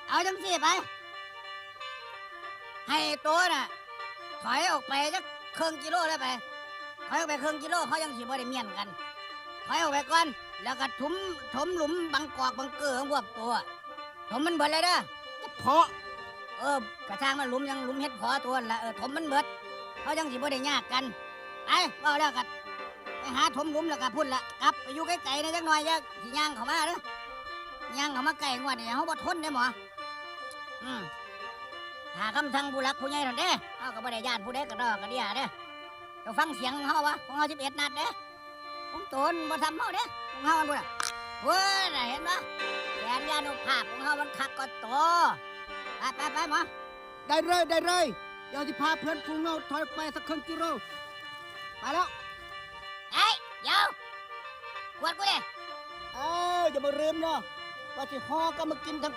เอาจังสิไปให้ตัวน่ะถอยออกไปจักครึ่งกิโลได้ไปถอยออกไปครึ่งกิโลเขายังสิบ่ได้เมียนกันถอยออกไปก่อนแล้วก็ถมหลุมบังกอกบังเกือของพวกตัวถมมันเบิดเลยเด้อ เพาะ กระช่างมันหลุมยังหลุมเฮ็ดพอตัวนั่นละถมมันเบิดเขายังสิบ่ได้ยากกันไปว่าแล้วกันไปหาถมหลุมแล้วก็พุ่นละกลับไปอยู่ไกลๆนะจักหน่อยจะสิย่างเข้ามาเด้อย่างเข้ามาใกล้งวดนี่เฮาบ่ทนได้หมอหาคำสั่งผู้หลักผู้ใหญ่นั่นเด้เฮาก็บ่ได้ย่านผู้ใดก็ดอกก็เดียเด้เจ้าฟังเสียงของเฮาวะของเฮา11นัดเด้ของตนบ่ทำเฮาเด้ของเฮามันบ่ล่ะเว้ยน่ะเห็นบ่แผนยานุภาพของเฮามันคักกว่าโตไปหมอ ได้เลยเดี๋ยวจะพาเพื่อนฝูงเราถอยไปสักครึ่งกิโลไปแล้ว เฮ้ยเดี๋ยวกวดกูดิ อย่ามาลืมเนาะว่าสิห่อก็มากินทั้ง